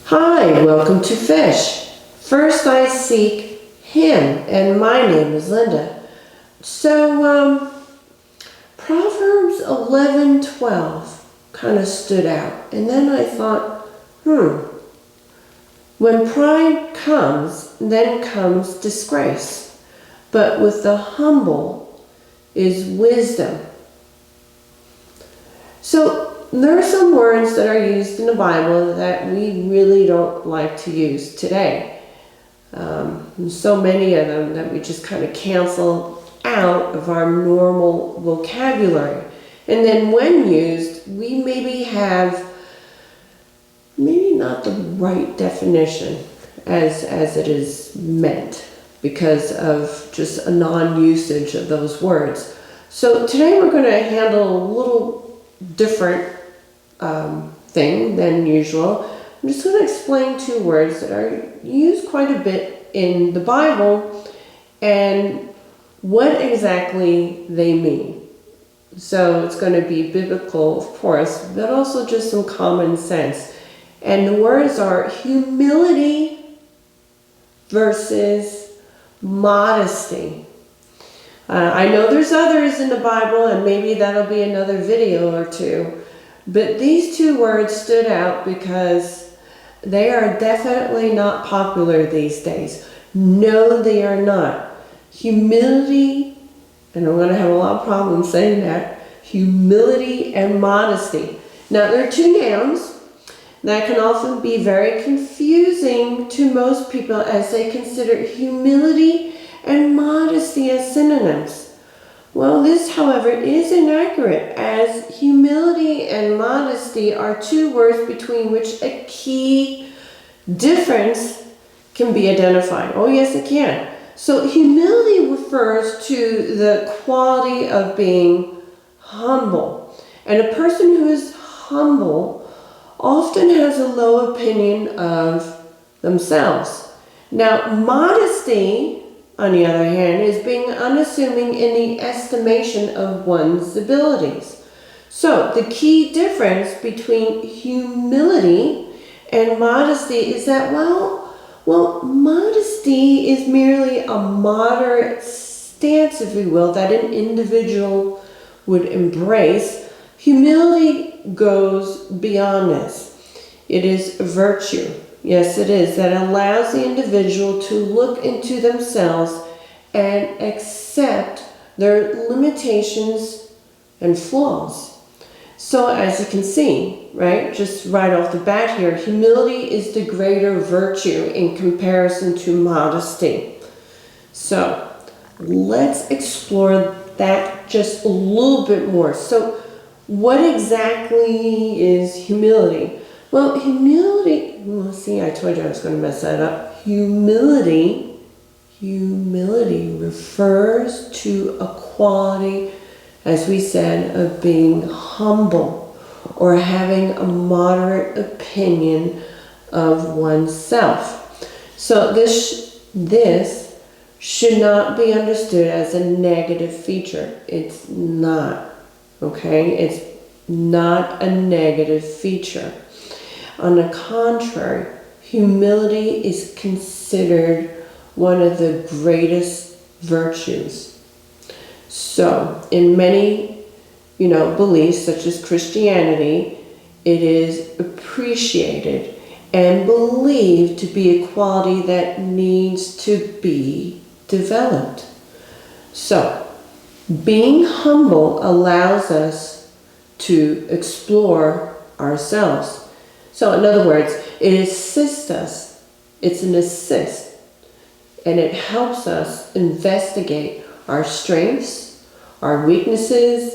Hi, welcome to Fish. First I seek him, and my name is Linda. So, Proverbs 11:12 kind of stood out. And then I thought, when pride comes, then comes disgrace. But with the humble is wisdom. So, there are some words that are used in the Bible that we really don't like to use today. So many of them that we just kind of cancel out of our normal vocabulary. And then when used, we maybe have not the right definition as it is meant because of just a non-usage of those words. So today we're going to handle a little different thing than usual. I'm just going to explain two words that are used quite a bit in the Bible and what exactly they mean. So it's going to be biblical, of course, but also just some common sense. And the words are humility versus modesty. I know there's others in the Bible, and maybe that'll be another video or two. But these two words stood out because they are definitely not popular these days. No, they are not. Humility, and I'm going to have a lot of problems saying that, humility and modesty. Now, there are two nouns that can often be very confusing to most people as they consider humility and modesty as synonyms. Well, this, however, is inaccurate, as humility and modesty are two words between which a key difference can be identified. Oh, yes, it can. So humility refers to the quality of being humble. And a person who is humble often has a low opinion of themselves. Now, modesty, on the other hand, is being unassuming in the estimation of one's abilities. So, the key difference between humility and modesty is that, modesty is merely a moderate stance, if you will, that an individual would embrace. Humility goes beyond this. It is virtue. Yes, it is. That allows the individual to look into themselves and accept their limitations and flaws. So as you can see, right, just right off the bat here, humility is the greater virtue in comparison to modesty. So let's explore that just a little bit more. So what exactly is humility? Well, see, I told you I was going to mess that up. Humility refers to a quality, as we said, of being humble or having a moderate opinion of oneself. So this should not be understood as a negative feature. It's not, okay? It's not a negative feature. On the contrary, humility is considered one of the greatest virtues. So, in many, beliefs such as Christianity, it is appreciated and believed to be a quality that needs to be developed. So, being humble allows us to explore ourselves. So in other words, it assists us. It's an assist. And it helps us investigate our strengths, our weaknesses,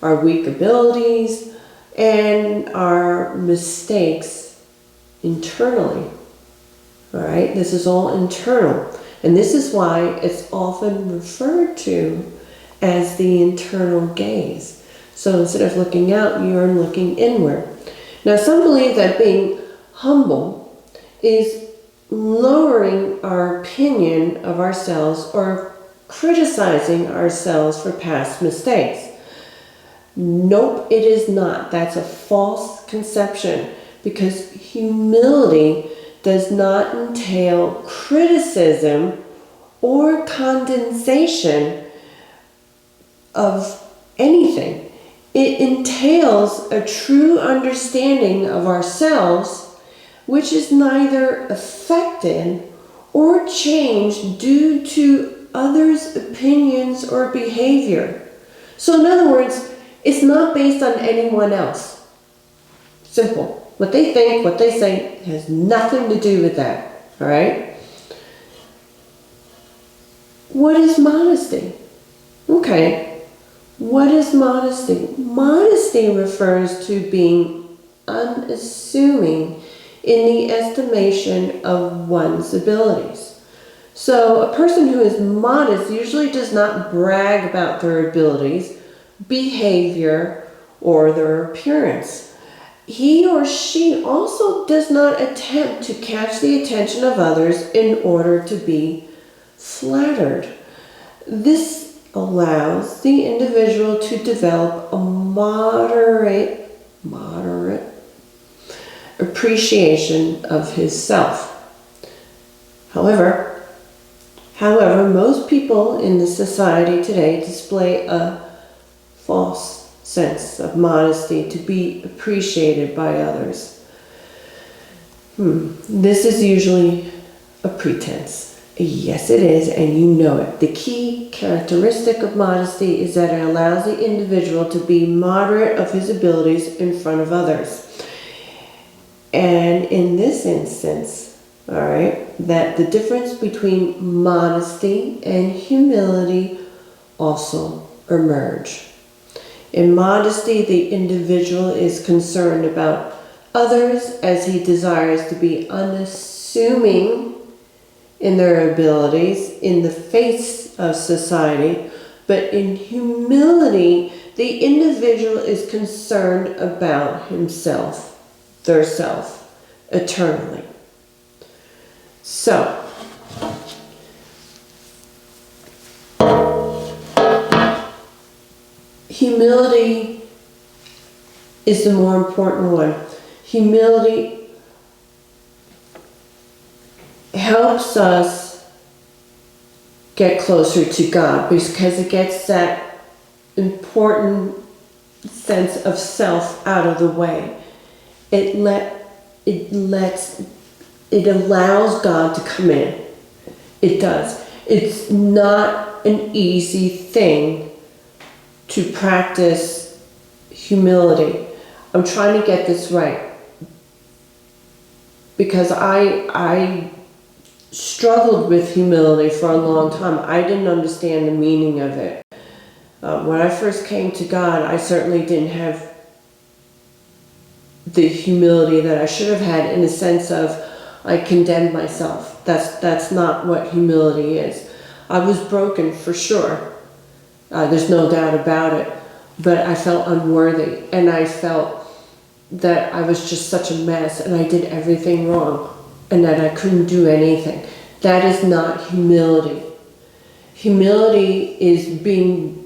our weak abilities, and our mistakes internally. All right? This is all internal. And this is why it's often referred to as the internal gaze. So instead of looking out, you're looking inward. Now, some believe that being humble is lowering our opinion of ourselves or criticizing ourselves for past mistakes. Nope, it is not. That's a false conception. because humility does not entail criticism or condensation of anything. It entails a true understanding of ourselves, which is neither affected or changed due to others' opinions or behavior. So in other words, it's not based on anyone else. Simple. What they think, what they say has nothing to do with that. All right? What is modesty? Okay. What is modesty? Modesty refers to being unassuming in the estimation of one's abilities. So a person who is modest usually does not brag about their abilities, behavior, or their appearance. He or she also does not attempt to catch the attention of others in order to be flattered. This allows the individual to develop a moderate appreciation of his self. However, most people in the society today display a false sense of modesty to be appreciated by others. This is usually a pretense. Yes, it is, and you know it. The key characteristic of modesty is that it allows the individual to be moderate of his abilities in front of others. And in this instance, all right, that the difference between modesty and humility also emerge. In modesty, the individual is concerned about others as he desires to be unassuming in their abilities in the face of society, but in humility, the individual is concerned about himself, their self, eternally. So, humility is the more important one. Humility helps us get closer to God because it gets that important sense of self out of the way. It allows God to come in. It does. It's not an easy thing to practice humility. I'm trying to get this right because I struggled with humility for a long time. I didn't understand the meaning of it. When I first came to God, I certainly didn't have the humility that I should have had, in the sense of I condemned myself. That's not what humility is. I was broken for sure. There's no doubt about it. But I felt unworthy, and I felt that I was just such a mess and I did everything wrong and that I couldn't do anything. That is not humility. Humility is being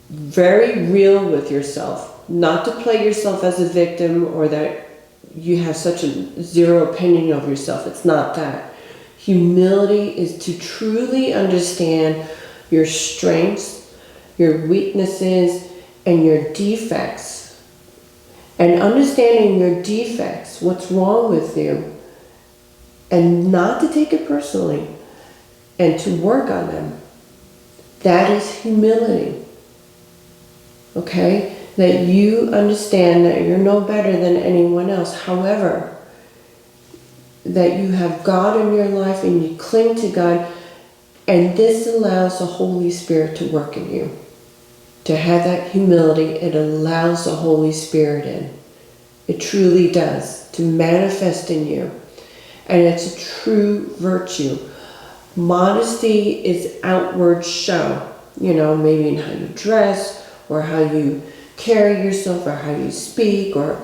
very real with yourself, not to play yourself as a victim or that you have such a zero opinion of yourself. It's not that. Humility is to truly understand your strengths, your weaknesses, and your defects. And understanding your defects, what's wrong with you, and not to take it personally, and to work on them. That is humility. Okay? That you understand that you're no better than anyone else. However, that you have God in your life and you cling to God, and this allows the Holy Spirit to work in you. To have that humility, it allows the Holy Spirit in. It truly does, to manifest in you. And it's a true virtue. Modesty is outward show, maybe in how you dress, or how you carry yourself, or how you speak, or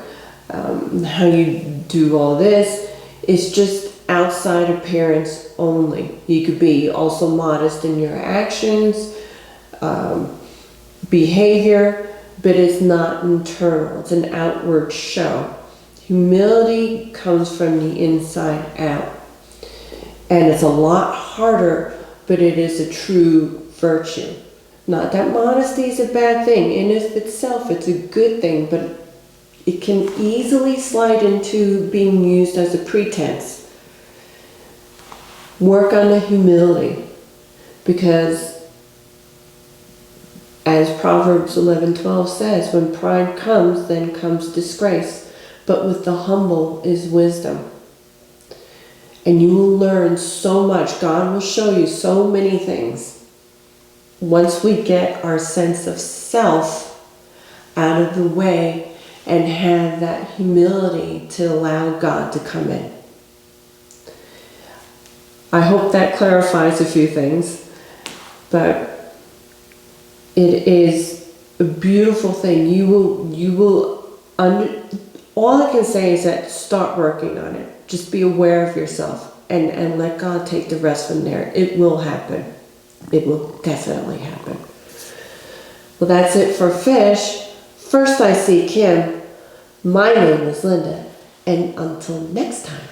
how you do all this. It's just outside appearance only. You could be also modest in your actions, behavior, but it's not internal. It's an outward show. Humility comes from the inside out. And it's a lot harder, but it is a true virtue. Not that modesty is a bad thing. In of itself, it's a good thing, but it can easily slide into being used as a pretense. Work on the humility, because as Proverbs 11:12 says, when pride comes, then comes disgrace. But with the humble is wisdom. And you will learn so much. God will show you so many things. Once we get our sense of self out of the way and have that humility to allow God to come in. I hope that clarifies a few things, but it is a beautiful thing. All I can say is that start working on it. Just be aware of yourself and let God take the rest from there. It will happen. It will definitely happen. Well, that's it for fish. First I see Kim. My name is Linda. And until next time.